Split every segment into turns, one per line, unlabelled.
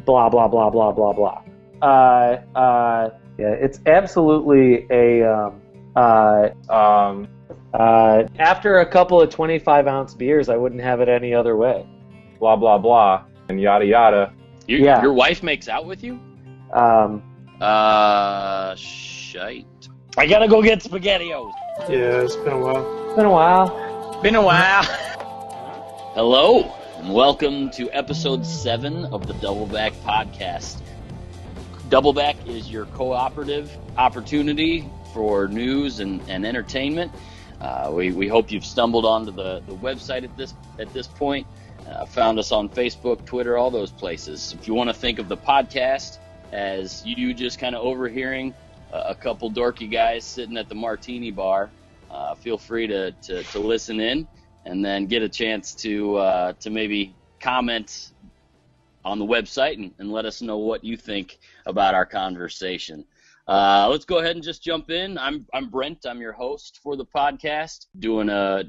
blah, blah, blah, blah, blah, blah. Yeah, it's absolutely a, after a couple of 25-ounce beers, I wouldn't have it any other way.
Blah, blah, blah, and yada, yada.
Your wife makes out with you? Shite. I gotta go get SpaghettiOs.
Yeah, it's been a while.
Been a while. Hello, and welcome to episode 7 of the DBLBACK Podcast. DBLBACK is your cooperative opportunity for news and entertainment. We hope you've stumbled onto the website at this point. Found us on Facebook, Twitter, all those places. If you want to think of the podcast as you just kind of overhearing a couple dorky guys sitting at the martini bar, feel free to listen in and then get a chance to maybe comment on the website and let us know what you think about our conversation. Let's go ahead and just jump in. I'm Brent. I'm your host for the podcast, doing a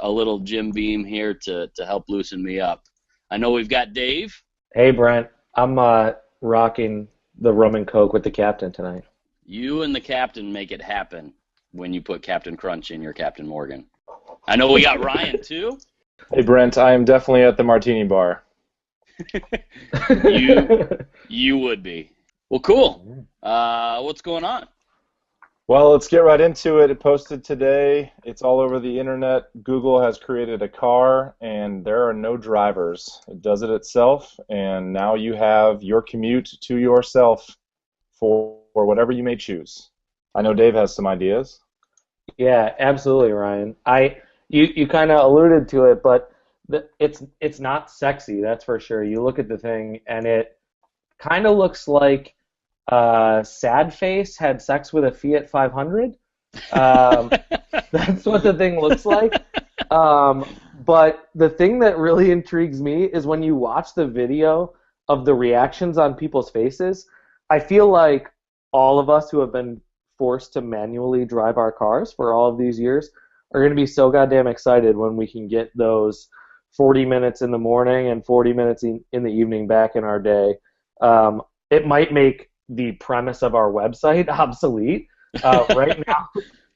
little Jim Beam here to help loosen me up. I know we've got Dave.
Hey, Brent. I'm rocking the rum and coke with the captain tonight.
You and the captain make it happen when you put Captain Crunch in your Captain Morgan. I know we got Ryan, too.
Hey, Brent, I am definitely at the martini bar.
You would be. Well, cool. What's going on?
Well, let's get right into it. It posted today. It's all over the internet. Google has created a car, and there are no drivers. It does it itself, and now you have your commute to yourself for whatever you may choose. I know Dave has some ideas.
Yeah, absolutely, Ryan. You kind of alluded to it, but it's not sexy, that's for sure. You look at the thing, and it kind of looks like Sad Face had sex with a Fiat 500. That's what the thing looks like. But the thing that really intrigues me is when you watch the video of the reactions on people's faces. I feel like all of us who have been forced to manually drive our cars for all of these years are going to be so goddamn excited when we can get those 40 minutes in the morning and 40 minutes in the evening back in our day. It might make the premise of our website obsolete.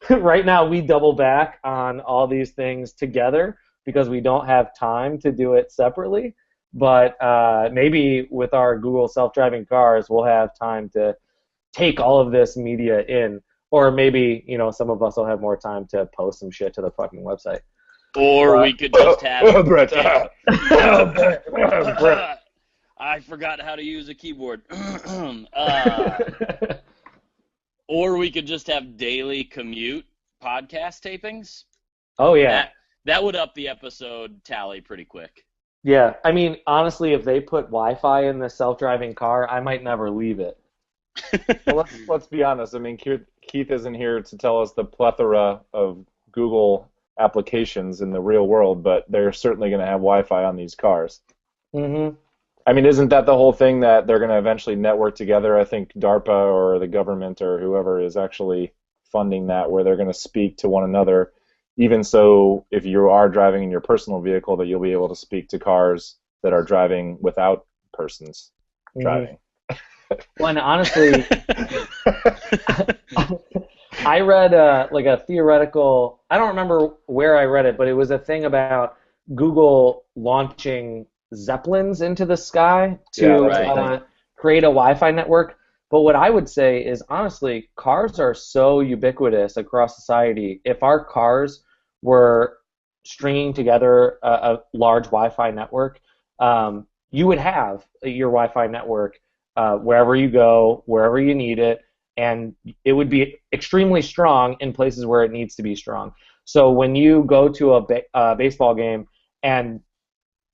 Right now we double back on all these things together because we don't have time to do it separately. But maybe with our Google self-driving cars, we'll have time to take all of this media in. Or maybe, some of us will have more time to post some shit to the fucking website.
Or we could just have...
Brett.
I forgot how to use a keyboard. Or we could just have daily commute podcast tapings.
Oh, yeah.
That would up the episode tally pretty quick.
Yeah. I mean, honestly, if they put Wi-Fi in the self-driving car, I might never leave it.
Well, let's be honest. I mean, Keith isn't here to tell us the plethora of Google applications in the real world, but they're certainly going to have Wi-Fi on these cars.
Mm-hmm.
I mean, isn't that the whole thing that they're going to eventually network together? I think DARPA or the government or whoever is actually funding that, where they're going to speak to one another. Even so, if you are driving in your personal vehicle, that you'll be able to speak to cars that are driving without persons driving.
Well, and honestly, I read a theoretical, I don't remember where I read it, but it was a thing about Google launching Zeppelins into the sky to create a Wi-Fi network. But what I would say is, honestly, cars are so ubiquitous across society. If our cars were stringing together a large Wi-Fi network, you would have your Wi-Fi network wherever you go, wherever you need it, and it would be extremely strong in places where it needs to be strong. So when you go to a baseball game and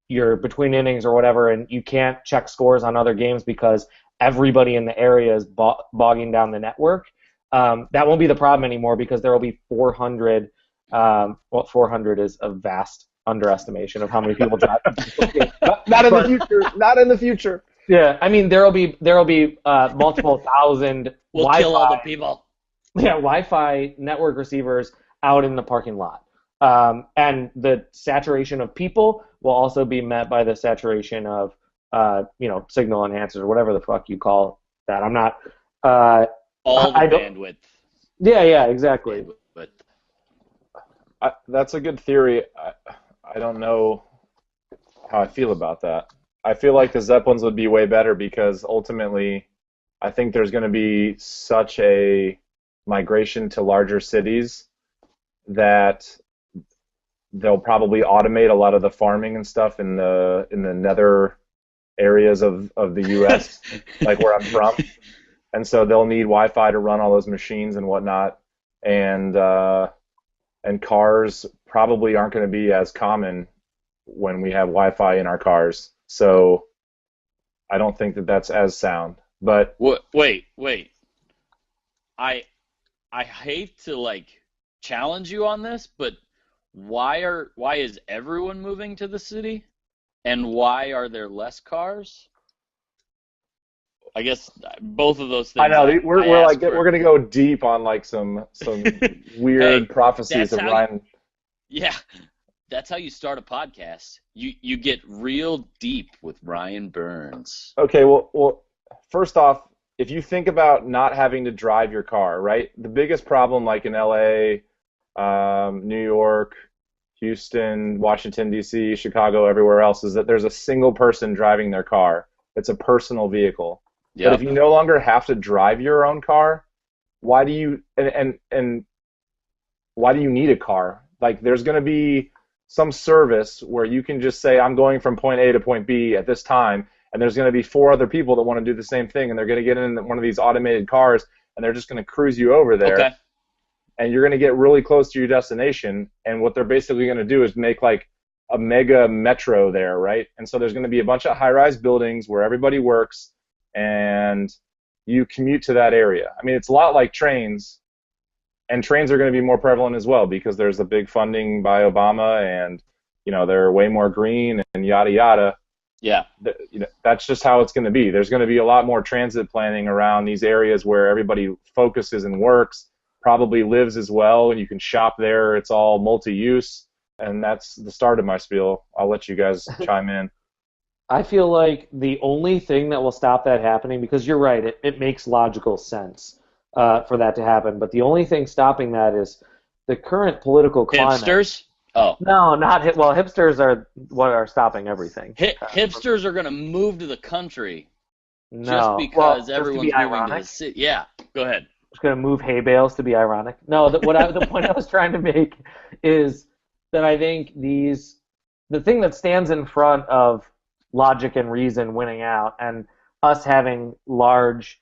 you're between innings or whatever, and you can't check scores on other games because everybody in the area is bogging down the network, that won't be the problem anymore because there will be 400. 400 is a vast underestimation of how many people drive.
Not in the future. Not in the future.
Yeah, I mean there will be multiple thousand.
We'll
Wi-Fi,
kill all the people.
Yeah, Wi-Fi network receivers out in the parking lot, and the saturation of people will also be met by the saturation of signal enhancers or whatever the fuck you call that. I'm not.
All the bandwidth.
Yeah, exactly.
But
that's a good theory. I don't know how I feel about that. I feel like the Zeppelins would be way better because ultimately I think there's going to be such a migration to larger cities that they'll probably automate a lot of the farming and stuff in the nether areas of the U.S., like where I'm from. And so they'll need Wi-Fi to run all those machines and whatnot. And cars probably aren't going to be as common when we have Wi-Fi in our cars. So I don't think that that's as sound. But
wait. I hate to challenge you on this, but why is everyone moving to the city, and why are there less cars? I guess both of those things.
I know we're gonna go deep on some weird prophecies of Ryan.
Yeah, that's how you start a podcast. You get real deep with Ryan Burns.
Okay, well, first off, if you think about not having to drive your car, right? The biggest problem, like in LA, New York, Houston, Washington D.C., Chicago, everywhere else, is that there's a single person driving their car. It's a personal vehicle. Yep. But if you no longer have to drive your own car, why do you and why do you need a car? Like, there's going to be some service where you can just say, I'm going from point A to point B at this time, and there's going to be 4 other people that want to do the same thing, and they're going to get in one of these automated cars, and they're just going to cruise you over there.
Okay.
And you're going to get really close to your destination, and what they're basically going to do is make like a mega metro there, right? And so there's going to be a bunch of high-rise buildings where everybody works, and you commute to that area. I mean, it's a lot like trains, and trains are going to be more prevalent as well because there's a big funding by Obama, and they're way more green and yada yada.
Yeah.
That's just how it's going to be. There's going to be a lot more transit planning around these areas where everybody focuses and works, probably lives as well, and you can shop there. It's all multi-use, and that's the start of my spiel. I'll let you guys chime in.
I feel like the only thing that will stop that happening, because you're right, it makes logical sense for that to happen, but the only thing stopping that is the current political climate.
Hipsters? Oh.
No, not hipsters are what are stopping everything.
Hipsters are going to move to the country
just
because everyone's moving to the city. Yeah, go ahead.
Just going to move hay bales to be ironic. No, the point I was trying to make is that I think the thing that stands in front of logic and reason winning out, and us having large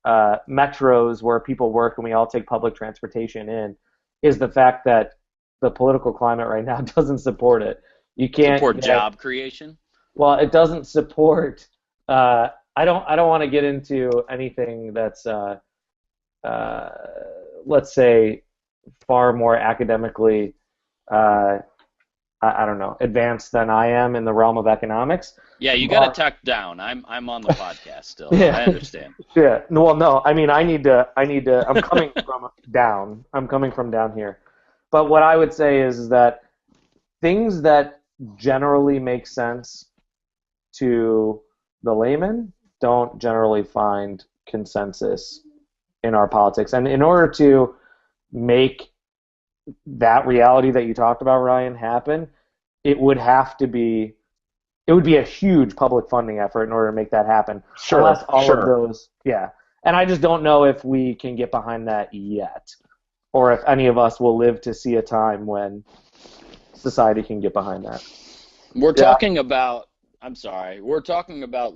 metros where people work and we all take public transportation in, is the fact that the political climate right now doesn't support it. You can't
support job creation.
Well, it doesn't support. I don't want to get into anything that's let's say far more academically I don't know, advanced than I am in the realm of economics.
Yeah, you got to tuck down. I'm on the podcast still. Yeah. I understand.
Yeah. Well, no. I mean, I need to. I'm coming from down. I'm coming from down here. But what I would say is that things that generally make sense to the layman don't generally find consensus in our politics. And in order to make that reality that you talked about, Ryan, happen, it would be a huge public funding effort in order to make that happen.
Sure.
Unless all of those, yeah. And I just don't know if we can get behind that yet, or if any of us will live to see a time when society can get behind that.
We're talking about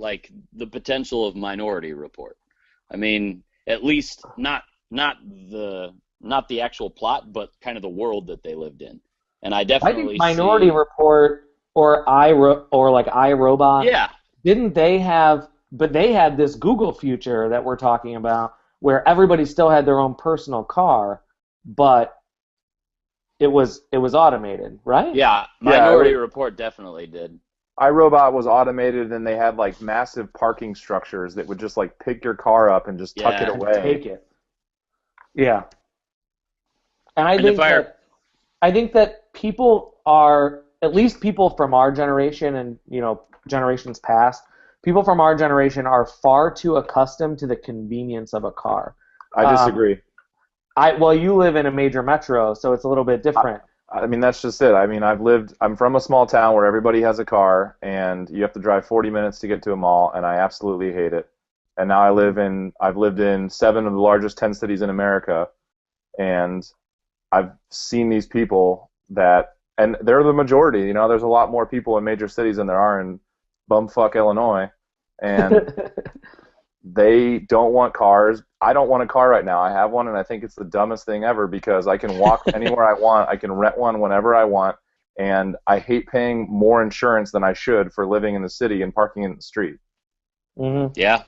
like the potential of Minority Report. I mean, at least not the actual plot, but kind of the world that they lived in. And I definitely
think Minority Report or iRobot.
Yeah.
Didn't they have? But they had this Google future that we're talking about, where everybody still had their own personal car, but it was automated, right?
Yeah, Minority Report definitely did.
iRobot was automated, and they had like massive parking structures that would just like pick your car up and just tuck it away.
Take it. Yeah. And I think that people are, at least people from our generation and generations past, people from our generation are far too accustomed to the convenience of a car.
I disagree.
Well, you live in a major metro, so it's a little bit different.
I mean, that's just it. I mean, I'm from a small town where everybody has a car, and you have to drive 40 minutes to get to a mall, and I absolutely hate it. And now I've lived in 7 of the largest 10 cities in America, and I've seen these people and they're the majority. You know, there's a lot more people in major cities than there are in bumfuck Illinois, and they don't want cars. I don't want a car right now. I have one, and I think it's the dumbest thing ever because I can walk anywhere I want. I can rent one whenever I want, and I hate paying more insurance than I should for living in the city and parking in the street.
Mm-hmm.
Yeah.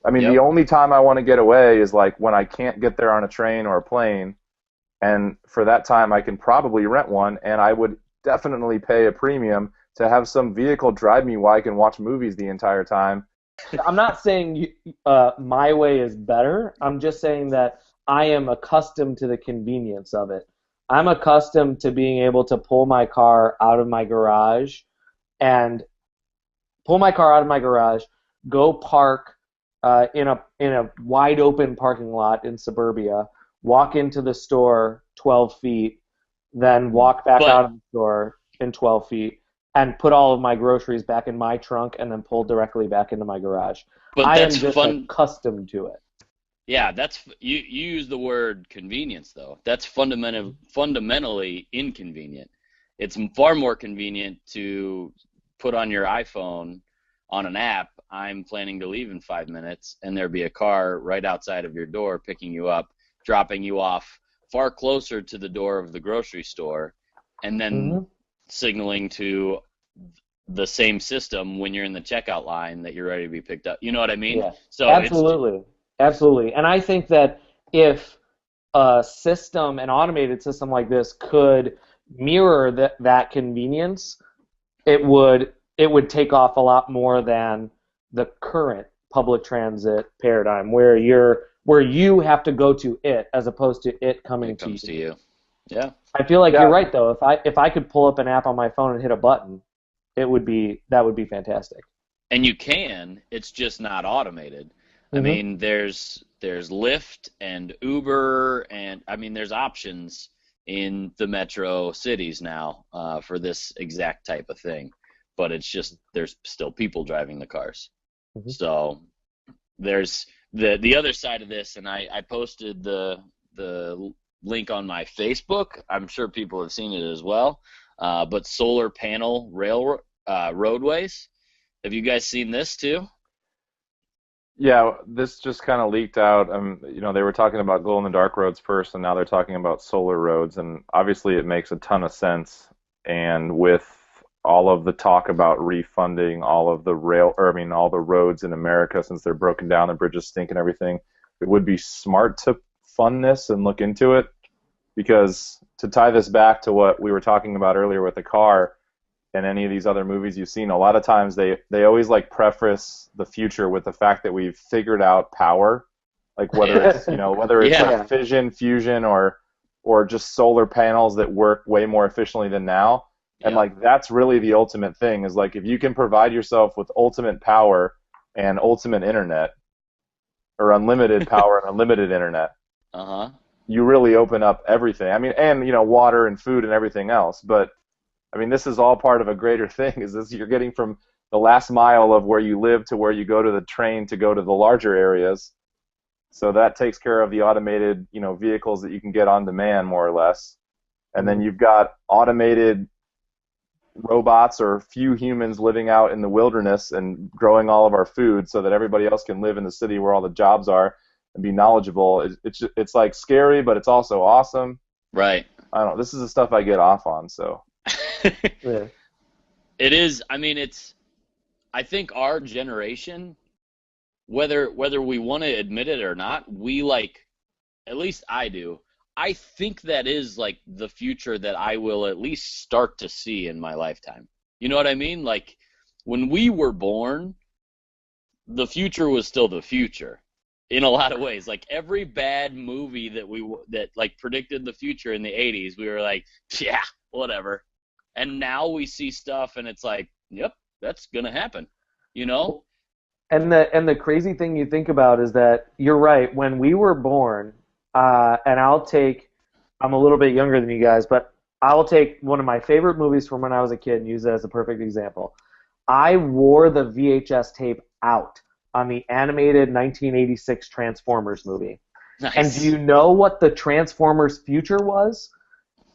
I mean, the only time I want to get away is like when I can't get there on a train or a plane, and for that time I can probably rent one, and I would definitely pay a premium to have some vehicle drive me while I can watch movies the entire time.
I'm not saying my way is better. I'm just saying that I am accustomed to the convenience of it. I'm accustomed to being able to pull my car out of my garage go park in a wide open parking lot in suburbia, walk into the store 12 feet, then walk back out of the store in 12 feet, and put all of my groceries back in my trunk and then pull directly back into my garage.
But
I am
that's
just accustomed to it.
Yeah, you use the word convenience, though. That's fundamentally inconvenient. It's far more convenient to put on your iPhone on an app, I'm planning to leave in 5 minutes, and there be a car right outside of your door picking you up, dropping you off far closer to the door of the grocery store, and then signaling to the same system when you're in the checkout line that you're ready to be picked up. You know what I mean?
Yeah.
So
Absolutely. And I think that if an automated system like this could mirror that convenience, it would take off a lot more than the current public transit paradigm where you have to go to it as opposed to it coming to you.
Yeah.
I feel like you're right though. If I could pull up an app on my phone and hit a button, that would be fantastic.
And you can, it's just not automated. I mean, there's Lyft and Uber, and I mean, there's options in the metro cities now for this exact type of thing. But it's just there's still people driving the cars. So there's the other side of this, and I posted the link on my Facebook. I'm sure people have seen it as well. But solar panel roadways. Have you guys seen this too?
Yeah, this just kind of leaked out. They were talking about glow-in-the-dark roads first, and now they're talking about solar roads, and obviously it makes a ton of sense. And with all of the talk about refunding all of the all the roads in America, since they're broken down, the bridges stink and everything, it would be smart to fund this and look into it, because to tie this back to what we were talking about earlier with the car and any of these other movies you've seen, a lot of times they always like preface the future with the fact that we've figured out power, like whether it's like fission, fusion, or just solar panels that work way more efficiently than now. And like that's really the ultimate thing, is like if you can provide yourself with ultimate power and ultimate internet, or unlimited power and unlimited internet, you really open up everything. I mean, and water and food and everything else. But I mean, this is all part of a greater thing. Is this you're getting from the last mile of where you live to where you go to the train to go to the larger areas. So that takes care of the automated, vehicles that you can get on demand more or less. And then you've got automated robots or few humans living out in the wilderness and growing all of our food so that everybody else can live in the city where all the jobs are and be knowledgeable. It's like scary, but it's also awesome.
Right.
I don't know. This is the stuff I get off on, so.
Yeah.
It is. I mean, I think our generation, whether we want to admit it or not, we at least I do. I think that is like the future that I will at least start to see in my lifetime. You know what I mean? Like when we were born, the future was still the future in a lot of ways. Like every bad movie that like predicted the future in the 80s, we were like, yeah, whatever. And now we see stuff and it's like, yep, that's going to happen,
And the crazy thing you think about is that you're right. When we were born, and I'm a little bit younger than you guys, but I'll take one of my favorite movies from when I was a kid and use it as a perfect example. I wore the VHS tape out on the animated 1986 Transformers movie.
Nice.
And do you know what the Transformers future was?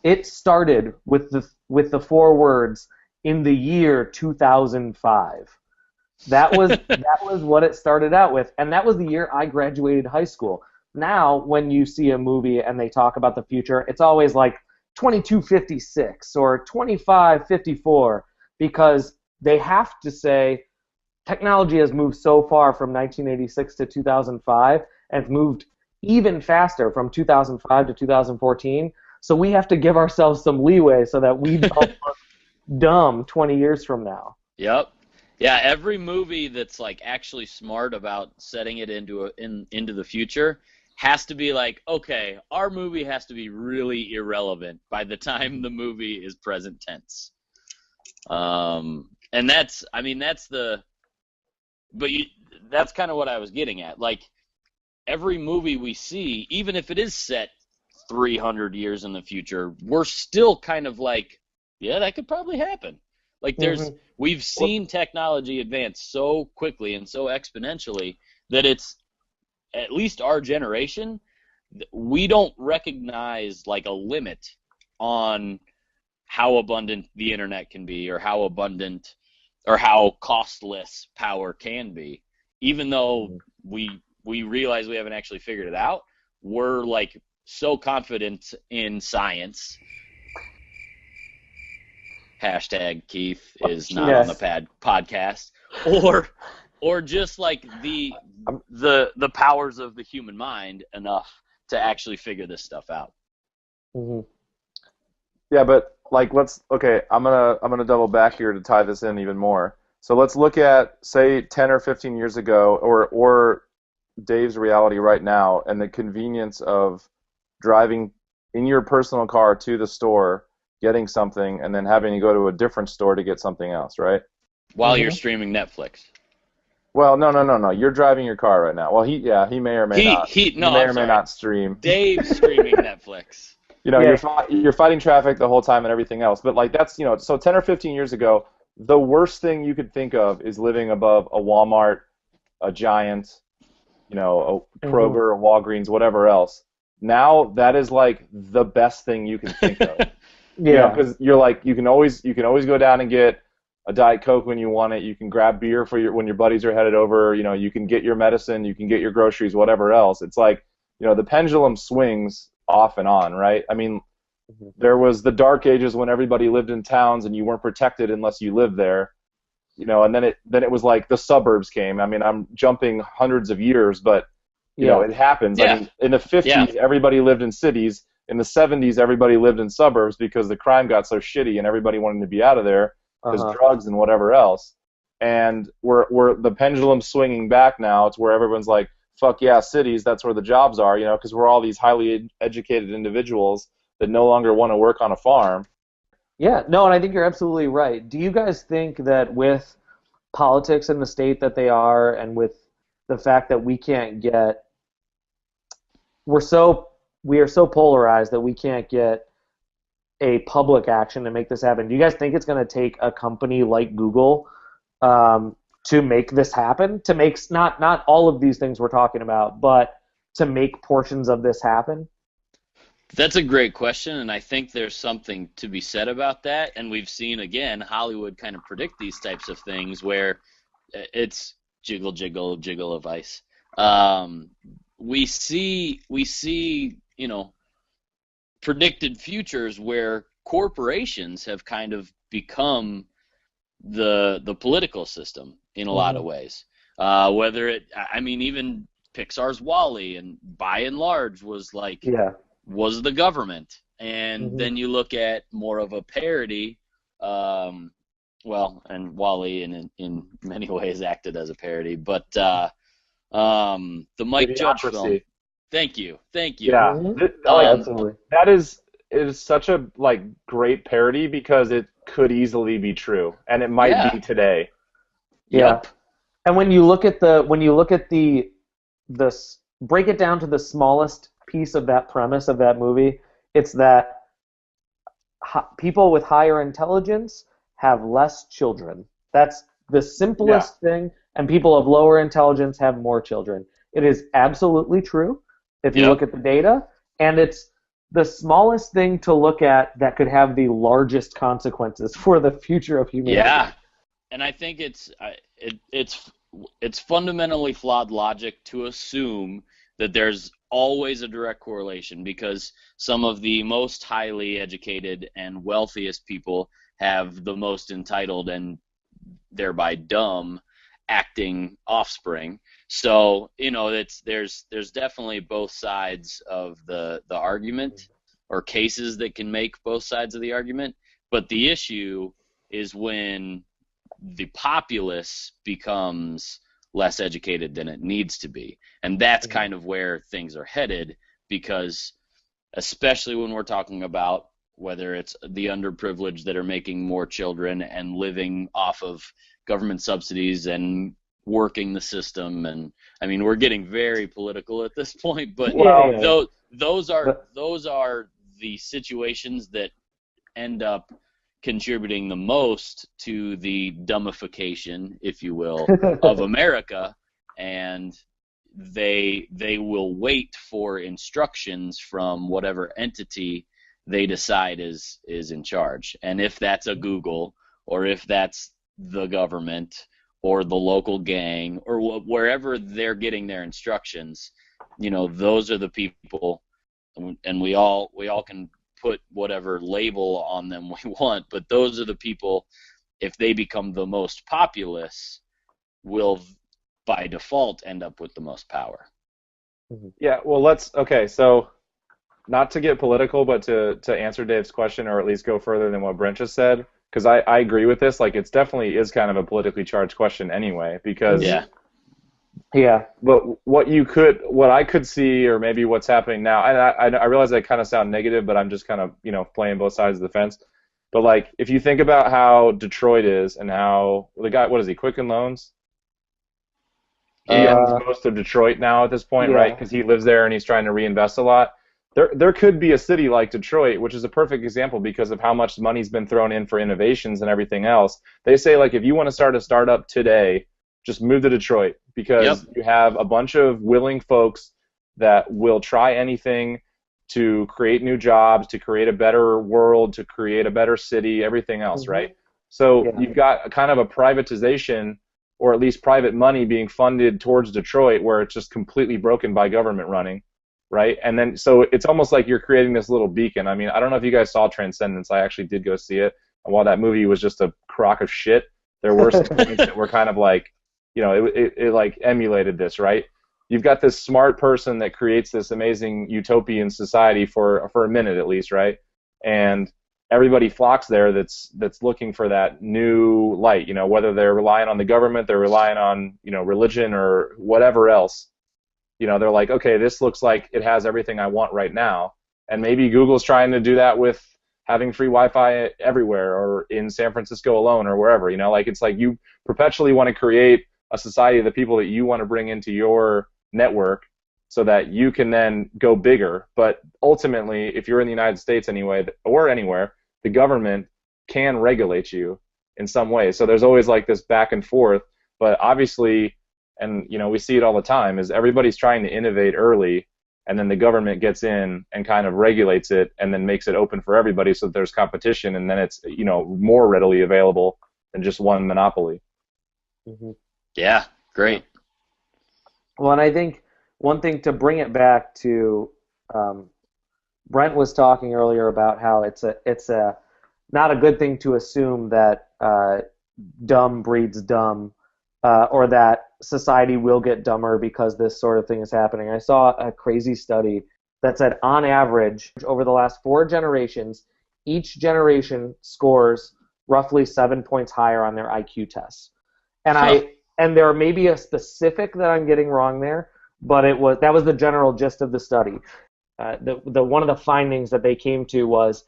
It started with the four words, "in the year 2005." That was what it started out with, and that was the year I graduated high school. Now, when you see a movie and they talk about the future, it's always like 2256 or 2554, because they have to say technology has moved so far from 1986 to 2005, and it's moved even faster from 2005 to 2014. So we have to give ourselves some leeway so that we don't look dumb 20 years from now.
Yep. Yeah, every movie that's like actually smart about setting it into the future has to be like, okay, our movie has to be really irrelevant by the time the movie is present tense. And that's kind of what I was getting at. Like, every movie we see, even if it is set 300 years in the future, we're still kind of like, yeah, that could probably happen. Like, we've seen technology advance so quickly and so exponentially that it's, at least our generation, we don't recognize like a limit on how abundant the internet can be, or how abundant or how costless power can be. Even though we realize we haven't actually figured it out, we're like so confident in science. Hashtag Keith is not on the podcast. Or just like the powers of the human mind enough to actually figure this stuff out.
Mm-hmm.
Yeah, but like I'm gonna double back here to tie this in even more. So let's look at, say, 10 or 15 years ago, or Dave's reality right now, and the convenience of driving in your personal car to the store, getting something, and then having to go to a different store to get something else, right?
While you're streaming Netflix.
Well, no. You're driving your car right now. Well, he may or may not. He may or may not stream.
Dave's streaming Netflix.
You know, you're fighting traffic the whole time and everything else. But like, that's, so 10 or 15 years ago, the worst thing you could think of is living above a Walmart, a Giant, a Kroger, a Walgreens, whatever else. Now that is like the best thing you can think of.
Yeah,
because you're like, you can always go down and get a Diet Coke when you want it. You can grab beer when your buddies are headed over. You can get your medicine. You can get your groceries, whatever else. It's like, the pendulum swings off and on, right? I mean, there was the dark ages when everybody lived in towns and you weren't protected unless you lived there, and then it was like the suburbs came. I mean, I'm jumping hundreds of years, but it happens.
Yeah.
I mean, in the 50s, everybody lived in cities. In the 70s, everybody lived in suburbs because the crime got so shitty and everybody wanted to be out of there because drugs and whatever else. And we're the pendulum's swinging back now. It's where everyone's like, fuck yeah, cities, that's where the jobs are, because we're all these highly educated individuals that no longer want to work on a farm.
Yeah, no, and I think you're absolutely right. Do you guys think that with politics in the state that they are, and with the fact that we are so polarized that we can't get a public action to make this happen, do you guys think it's going to take a company like Google to make this happen? To make not all of these things we're talking about, but to make portions of this happen?
That's a great question, and I think there's something to be said about that. And we've seen, again, Hollywood kind of predict these types of things where it's jiggle, jiggle, jiggle of ice. We see, predicted futures where corporations have kind of become the political system in a lot of ways. Even Pixar's WALL-E, and by and large was like, was the government. And then you look at more of a parody, and WALL-E in many ways acted as a parody, but the Mike Judge film. Thank you.
Yeah,
Absolutely.
It is such a great parody because it could easily be true, and it might be today.
Yep.
And when you look at the break it down to the smallest piece of that premise of that movie, it's that people with higher intelligence have less children. That's the simplest thing, and people of lower intelligence have more children. It is absolutely true if you look at the data, and it's the smallest thing to look at that could have the largest consequences for the future of humanity.
Yeah, and I think it's fundamentally flawed logic to assume that there's always a direct correlation, because some of the most highly educated and wealthiest people have the most entitled and thereby dumb acting offspring. So, there's definitely both sides of the argument, or cases that can make both sides of the argument. But the issue is when the populace becomes less educated than it needs to be. And that's kind of where things are headed, because especially when we're talking about whether it's the underprivileged that are making more children and living off of government subsidies and working the system, and I mean, we're getting very political at this point, but those are the situations that end up contributing the most to the dumbification, if you will, of America, and they will wait for instructions from whatever entity they decide is in charge. And if that's a Google, or if that's the government, or the local gang, or wherever they're getting their instructions, those are the people, and we all can put whatever label on them we want, but those are the people, if they become the most populous, will by default end up with the most power.
Yeah, well, so not to get political, but to answer Dave's question, or at least go further than what Brent just said, because I agree with this. Like, it definitely is kind of a politically charged question anyway, because but what I could see, or maybe what's happening now, and I realize I kind of sound negative, but I'm just kind of playing both sides of the fence. But like, if you think about how Detroit is, and how the guy, what is he, Quicken Loans? He owns most of Detroit now at this point, right? Because he lives there and he's trying to reinvest a lot. There could be a city like Detroit, which is a perfect example because of how much money's been thrown in for innovations and everything else. They say, like, if you want to start a startup today, just move to Detroit, because you have a bunch of willing folks that will try anything to create new jobs, to create a better world, to create a better city, everything else, right? So you've got kind of a privatization, or at least private money being funded towards Detroit, where it's just completely broken by government running, right? And then, so it's almost like you're creating this little beacon. I mean, I don't know if you guys saw Transcendence. I actually did go see it. And while that movie was just a crock of shit, there were some points that were kind of like, it like emulated this, right? You've got this smart person that creates this amazing utopian society for a minute at least, right? And everybody flocks there that's looking for that new light, whether they're relying on the government, they're relying on, religion or whatever else. They're like, okay, this looks like it has everything I want right now. And maybe Google's trying to do that with having free Wi-Fi everywhere, or in San Francisco alone, or wherever, it's like you perpetually want to create a society of the people that you want to bring into your network so that you can then go bigger. But ultimately, if you're in the United States anyway, or anywhere, the government can regulate you in some way. So there's always like this back and forth. But obviously, and we see it all the time, is everybody's trying to innovate early, and then the government gets in and kind of regulates it, and then makes it open for everybody, so that there's competition, and then it's more readily available than just one monopoly.
Yeah, great.
Well, and I think one thing to bring it back to, Brent was talking earlier about how it's a not a good thing to assume that dumb breeds dumb, or that society will get dumber because this sort of thing is happening. I saw a crazy study that said, on average, over the last 4 generations, each generation scores roughly 7 points higher on their IQ tests. And there may be a specific that I'm getting wrong there, but that was the general gist of the study. One of the findings that they came to was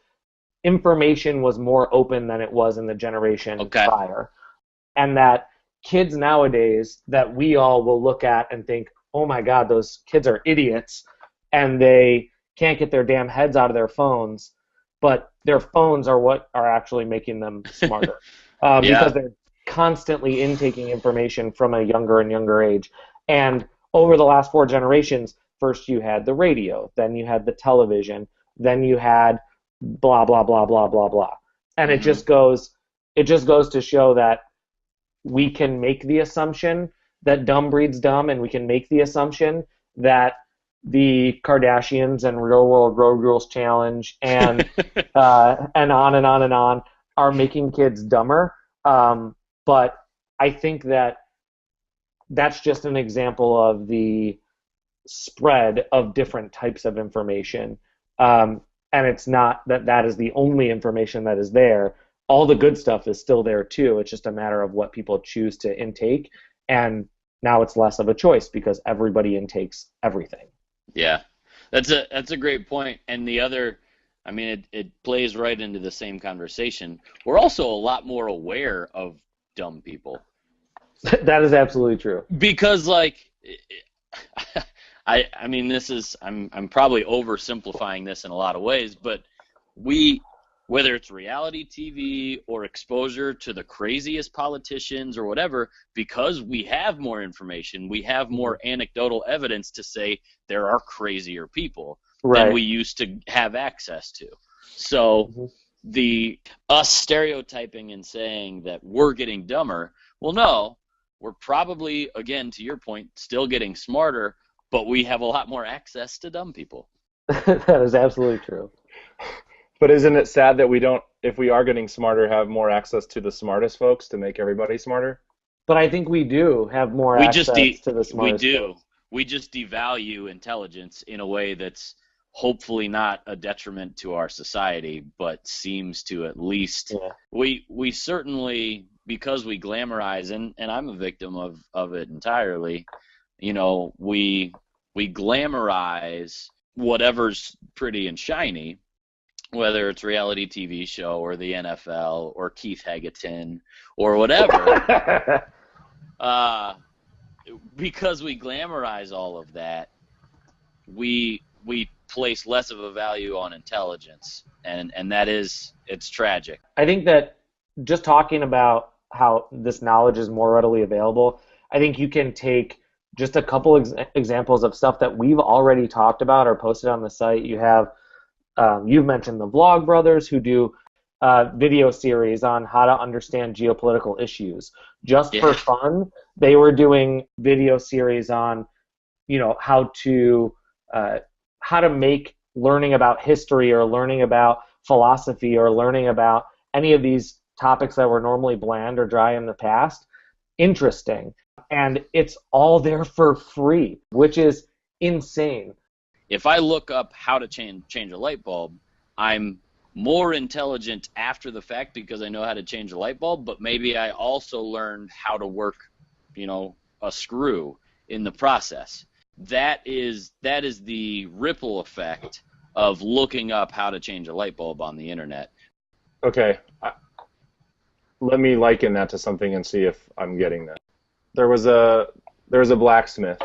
information was more open than it was in the generation prior, and that kids nowadays that we all will look at and think, oh my God, those kids are idiots, and they can't get their damn heads out of their phones, but their phones are what are actually making them smarter. Because they're constantly intaking information from a younger and younger age. And over the last 4 generations, first you had the radio, then you had the television, then you had blah, blah, blah, blah, blah, blah. And it just goes to show that we can make the assumption that dumb breeds dumb, and we can make the assumption that the Kardashians and Real World Road Rules Challenge and and on and on and on are making kids dumber. But I think that that's just an example of the spread of different types of information. And it's not that is the only information that is there. All the good stuff is still there too. It's just a matter of what people choose to intake. And now it's less of a choice because everybody intakes everything.
Yeah, that's a great point. And the other, I mean, it plays right into the same conversation. We're also a lot more aware of dumb people.
That is absolutely true.
Because, like, I mean, this is, I'm probably oversimplifying this in a lot of ways, but whether it's reality TV or exposure to the craziest politicians or whatever, because we have more information, we have more anecdotal evidence to say there are crazier people than we used to have access to. So us stereotyping and saying that we're getting dumber, well, no, we're probably, again, to your point, still getting smarter, but we have a lot more access to dumb people.
That is absolutely true.
But isn't it sad that we don't, if we are getting smarter, have more access to the smartest folks to make everybody smarter?
But I think we do have more access to the smartest folks.
We just devalue intelligence in a way that's hopefully not a detriment to our society, but seems to at least we certainly, because we glamorize, and I'm a victim of it entirely, you know, we glamorize whatever's pretty and shiny, whether it's reality TV show or the NFL or Keith Hagerton or whatever. Because we glamorize all of that, we place less of a value on intelligence, and that is, it's tragic.
I think that just talking about how this knowledge is more readily available, I think you can take just a couple examples of stuff that we've already talked about or posted on the site. You have, you've mentioned the Vlog Brothers, who do video series on how to understand geopolitical issues. Just for fun, they were doing video series on, you know, how to make learning about history or learning about philosophy or learning about any of these topics that were normally bland or dry in the past interesting. And it's all there for free, which is insane.
If I look up how to change a light bulb, I'm more intelligent after the fact because I know how to change a light bulb, but maybe I also learned how to work, you know, a screw in the process. That is the ripple effect of looking up how to change a light bulb on the internet.
Okay. Let me liken that to something and see if I'm getting that. There was a blacksmith,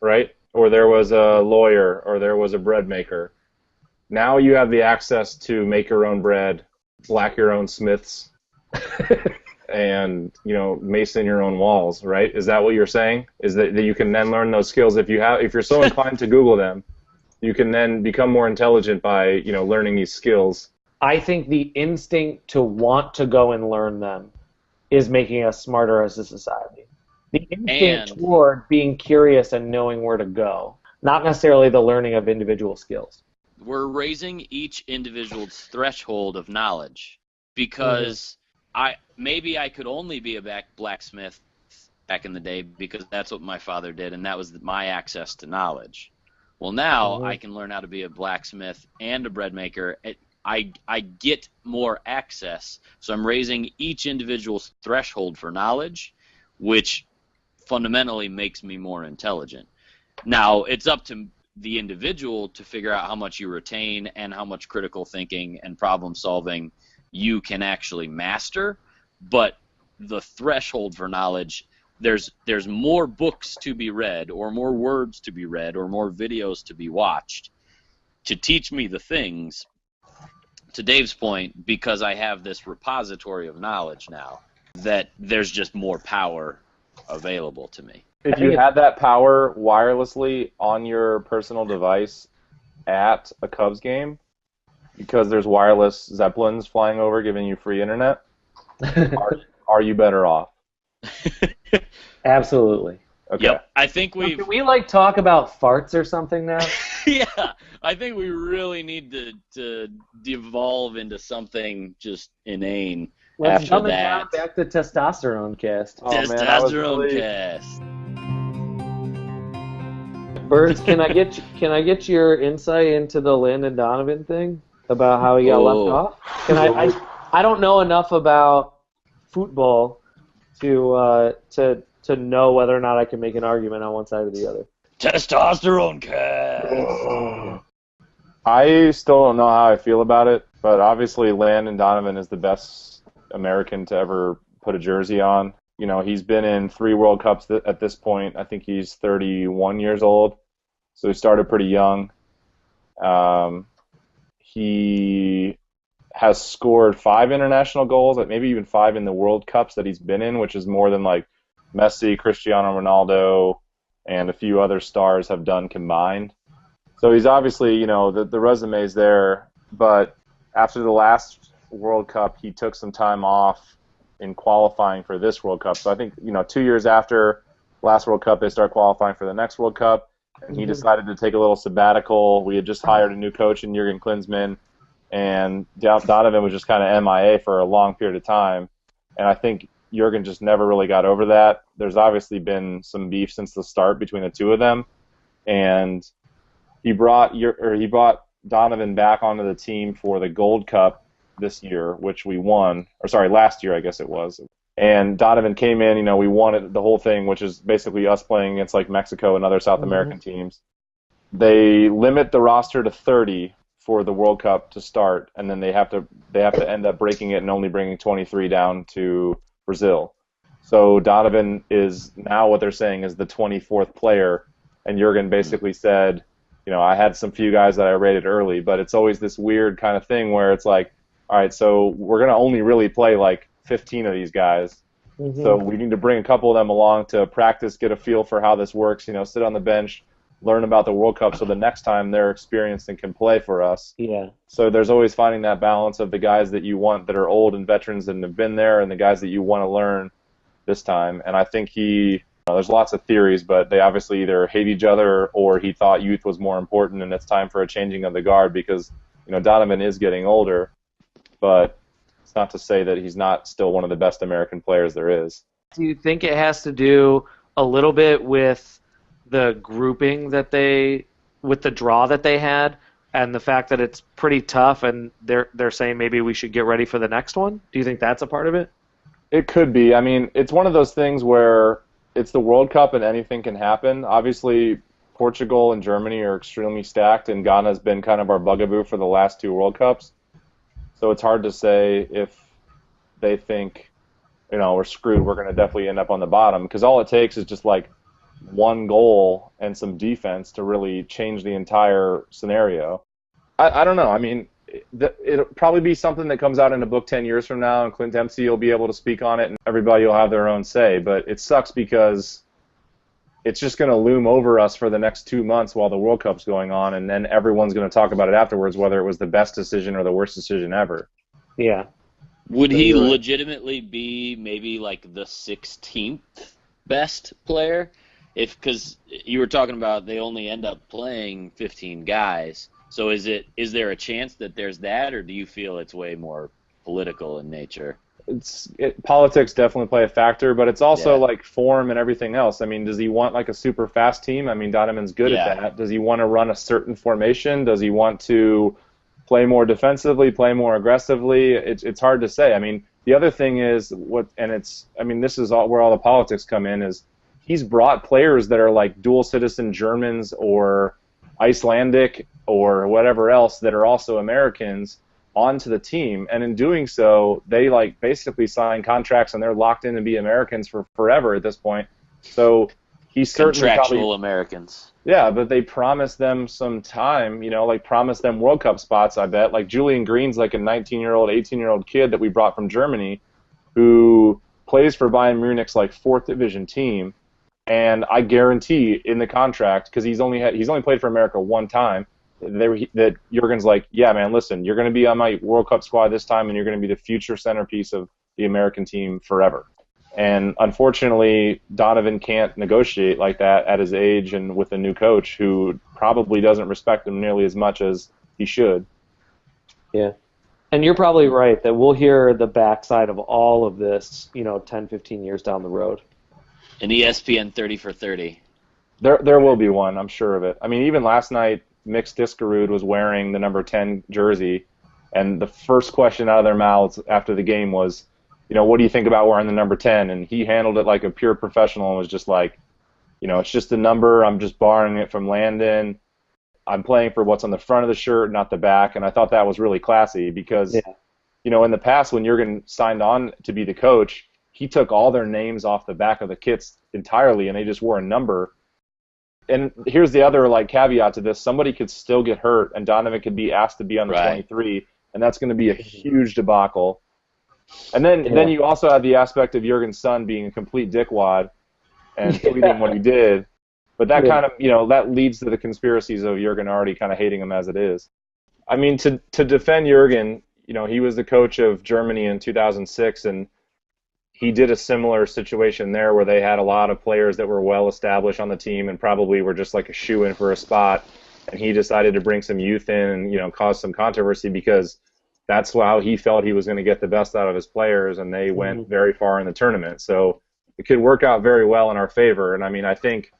right? Or there was a lawyer, or there was a bread maker. Now you have the access to make your own bread, black your own smiths, and, you know, mason your own walls, right? Is that what you're saying? Is that you can then learn those skills if you're so inclined to Google them, you can then become more intelligent by, you know, learning these skills.
I think the instinct to want to go and learn them is making us smarter as a society. The instinct toward being curious and knowing where to go, not necessarily the learning of individual skills.
We're raising each individual's threshold of knowledge because maybe I could only be a blacksmith back in the day because that's what my father did and that was my access to knowledge. Well, now I can learn how to be a blacksmith and a bread maker. I get more access, so I'm raising each individual's threshold for knowledge, which fundamentally makes me more intelligent. Now, it's up to the individual to figure out how much you retain and how much critical thinking and problem solving you can actually master, but the threshold for knowledge there's more books to be read, or more words to be read, or more videos to be watched to teach me the things, to Dave's point, because I have this repository of knowledge now, that there's just more power available to me.
If you had that power wirelessly on your personal device at a Cubs game, because there's wireless Zeppelins flying over giving you free internet, are you better off?
Absolutely.
Okay.
Yep. I think
can we talk about farts or something now?
Yeah, I think we really need to devolve into something just inane.
Let's
after
jump
that.
back to testosterone cast.
Oh, man,
Testosterone cast.
Birds, can I get your insight into the Landon Donovan thing about how he got left off? Can I don't know enough about football to know whether or not I can make an argument on one side or the other.
Testosterone cast.
I still don't know how I feel about it, but obviously Landon Donovan is the best American to ever put a jersey on. You know, he's been in 3 World Cups at this point. I think he's 31 years old, so he started pretty young. He has scored 5 international goals, maybe even 5 in the World Cups that he's been in, which is more than like Messi, Cristiano Ronaldo, and a few other stars have done combined. So he's obviously, you know, the resume's there, but after the last World Cup, he took some time off in qualifying for this World Cup. So I think, you know, 2 years after last World Cup, they start qualifying for the next World Cup, and he decided to take a little sabbatical. We had just hired a new coach in Jurgen, and Donovan was just kind of MIA for a long period of time, and I think Jurgen just never really got over that. There's obviously been some beef since the start between the two of them, and he brought Donovan back onto the team for the Gold Cup this year, which we won, last year I guess it was. And Donovan came in, you know, we won it, the whole thing, which is basically us playing against like Mexico and other South American teams. They limit the roster to 30 for the World Cup to start, and then they have to end up breaking it and only bringing 23 down to Brazil. So Donovan is now what they're saying is the 24th player, and Jurgen basically said, you know, I had some few guys that I rated early, but it's always this weird kind of thing where it's like, all right, so we're going to only really play like 15 of these guys. So we need to bring a couple of them along to practice, get a feel for how this works, you know, sit on the bench, learn about the World Cup so the next time they're experienced and can play for us.
Yeah.
So there's always finding that balance of the guys that you want that are old and veterans and have been there and the guys that you want to learn this time. And I think there's lots of theories, but they obviously either hate each other or he thought youth was more important and it's time for a changing of the guard because, you know, Donovan is getting older, but it's not to say that he's not still one of the best American players there is.
Do you think it has to do a little bit with the grouping with the draw that they had and the fact that it's pretty tough and they're saying maybe we should get ready for the next one? Do you think that's a part of it?
It could be. I mean, it's one of those things where it's the World Cup and anything can happen. Obviously, Portugal and Germany are extremely stacked, and Ghana's been kind of our bugaboo for the last 2 World Cups. So it's hard to say if they think, you know, we're screwed, we're going to definitely end up on the bottom, because all it takes is just like one goal and some defense to really change the entire scenario. I don't know. I mean, it'll probably be something that comes out in a book 10 years from now, and Clint Dempsey will be able to speak on it, and everybody will have their own say. But it sucks because it's just going to loom over us for the next 2 months while the World Cup's going on, and then everyone's going to talk about it afterwards, whether it was the best decision or the worst decision ever.
Yeah.
Would he legitimately be maybe like the 16th best player? Because you were talking about they only end up playing 15 guys. So is there a chance that there's that, or do you feel it's way more political in nature?
Politics definitely play a factor, but it's also like form and everything else. I mean, does he want like a super fast team? I mean, Donovan's good at that. Does he want to run a certain formation? Does he want to play more defensively, play more aggressively? It's hard to say. I mean, the other thing is this is where all the politics come in, is he's brought players that are like dual citizen Germans or Icelandic or whatever else that are also Americans, onto the team, and in doing so, they like basically sign contracts and they're locked in to be Americans for forever at this point. So he's certainly
contractual Americans.
Yeah, but they promised them some time, like promised them World Cup spots, I bet. Like Julian Green's like a 19-year-old, 18-year-old kid that we brought from Germany who plays for Bayern Munich's like 4th division team, and I guarantee in the contract, because he's only played for America one time, that Jurgen's like, yeah, man, listen, you're going to be on my World Cup squad this time, and you're going to be the future centerpiece of the American team forever. And unfortunately, Donovan can't negotiate like that at his age and with a new coach who probably doesn't respect him nearly as much as he should.
Yeah. And you're probably right that we'll hear the backside of all of this, 10, 15 years down the road.
An ESPN 30 for 30.
There will be one, I'm sure of it. I mean, even last night, Mix Diskerud was wearing the number 10 jersey, and the first question out of their mouths after the game was, what do you think about wearing the number 10? And he handled it like a pure professional and was just like, it's just a number. I'm just borrowing it from Landon. I'm playing for what's on the front of the shirt, not the back. And I thought that was really classy because, in the past when Jurgen signed on to be the coach, he took all their names off the back of the kits entirely and they just wore a number. And here's the other caveat to this. Somebody could still get hurt and Donovan could be asked to be on the 23, and that's going to be a huge debacle. And then you also have the aspect of Jurgen's son being a complete dickwad and tweeting what he did. But that kind of, that leads to the conspiracies of Jurgen already kind of hating him as it is. I mean, to defend Jurgen, he was the coach of Germany in 2006, and he did a similar situation there where they had a lot of players that were well established on the team and probably were just like a shoe-in for a spot. And he decided to bring some youth in and, cause some controversy because that's how he felt he was going to get the best out of his players, and they went very far in the tournament. So it could work out very well in our favor. And, I mean, I think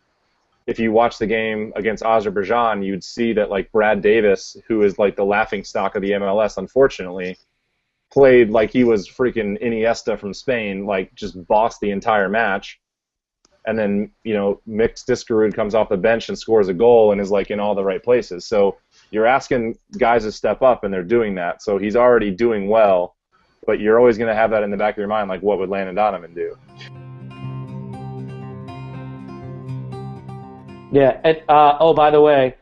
if you watch the game against Azerbaijan, you'd see that, Brad Davis, who is, the laughingstock of the MLS, unfortunately, played like he was freaking Iniesta from Spain, just bossed the entire match. And then, Mix Diskerud comes off the bench and scores a goal and is, in all the right places. So you're asking guys to step up, and they're doing that. So he's already doing well, but you're always going to have that in the back of your mind, what would Landon Donovan do?
Yeah. And, by the way,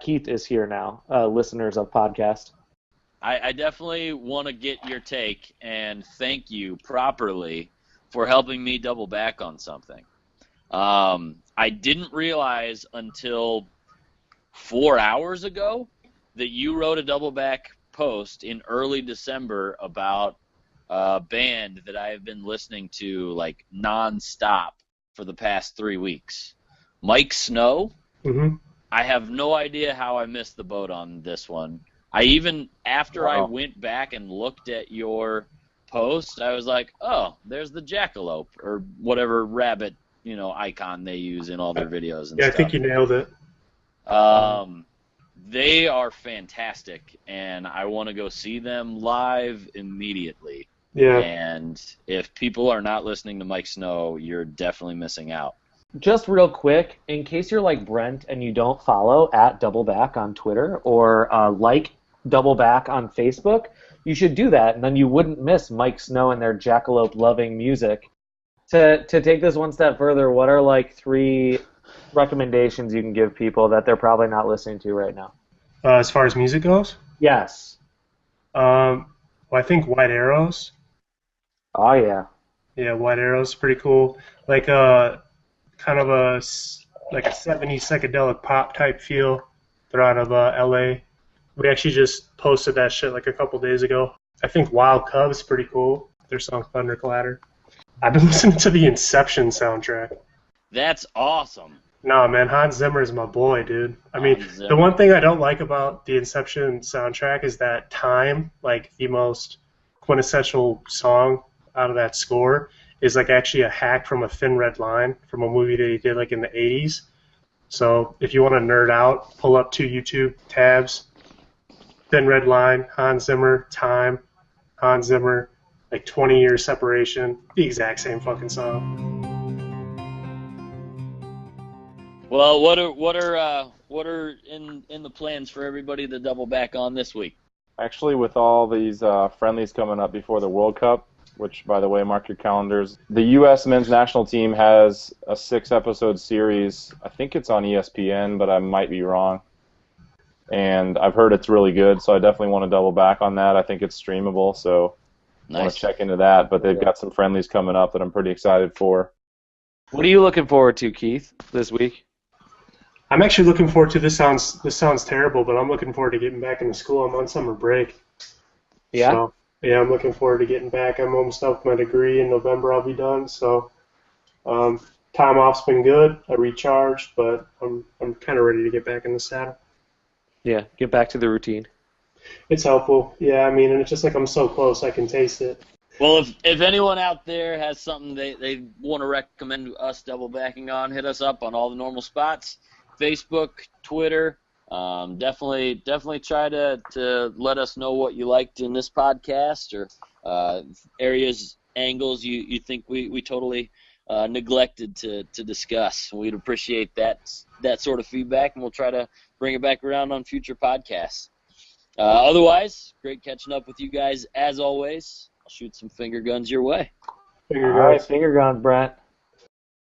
Keith is here now, listeners of podcast.
I definitely want to get your take and thank you properly for helping me double back on something. I didn't realize until 4 hours ago that you wrote a double back post in early December about a band that I have been listening to nonstop for the past 3 weeks. Mike Snow.
Mm-hmm.
I have no idea how I missed the boat on this one. I went back and looked at your post, I was like, oh, there's the jackalope or whatever rabbit, icon they use in all their videos and stuff.
I think you nailed it.
They are fantastic, and I want to go see them live immediately.
Yeah.
And if people are not listening to Mike Snow, you're definitely missing out.
Just real quick, in case you're like Brent and you don't follow @Doubleback on Twitter or Doubleback on Facebook, you should do that, and then you wouldn't miss Mike Snow and their jackalope-loving music. To take this one step further, what are 3 recommendations you can give people that they're probably not listening to right now?
As far as music goes?
Yes.
Well, I think White Arrows.
Oh, yeah.
Yeah, White Arrows, pretty cool. Kind of a 70s psychedelic pop type feel. They're out of LA. We actually just posted that shit a couple days ago. I think Wild Cub's pretty cool. Their song Thunderclatter. I've been listening to the Inception soundtrack.
That's awesome.
No, man, Hans Zimmer is my boy, dude. I mean, the one thing I don't like about the Inception soundtrack is that Time, the most quintessential song out of that score, is actually a hack from a Thin Red Line from a movie that he did in the 80s. So if you want to nerd out, pull up 2 YouTube tabs. Thin Red Line, Hans Zimmer, Time, Hans Zimmer, 20-year separation, the exact same fucking song.
Well, what are in the plans for everybody to double back on this week?
Actually, with all these friendlies coming up before the World Cup, which, by the way, mark your calendars, the U.S. men's national team has a 6-episode series. I think it's on ESPN, but I might be wrong. And I've heard it's really good, so I definitely want to double back on that. I think it's streamable, so I want to check into that. But they've got some friendlies coming up that I'm pretty excited for.
What are you looking forward to, Keith, this week?
I'm actually looking forward to this. Sounds terrible, but I'm looking forward to getting back into school. I'm on summer break.
Yeah.
So, yeah, I'm looking forward to getting back. I'm almost done with my degree. In November, I'll be done. So, time off's been good. I recharged, but I'm kind of ready to get back in the saddle.
Yeah, get back to the routine.
It's helpful. Yeah, I mean, and it's just like I'm so close, I can taste it.
Well, if anyone out there has something they want to recommend us double backing on, hit us up on all the normal spots. Facebook, Twitter, definitely try to let us know what you liked in this podcast or areas, angles you think we totally neglected to discuss. We'd appreciate that sort of feedback, and we'll try to bring it back around on future podcasts. Otherwise, great catching up with you guys as always. I'll shoot some finger guns your way.
All right, finger guns, Brent.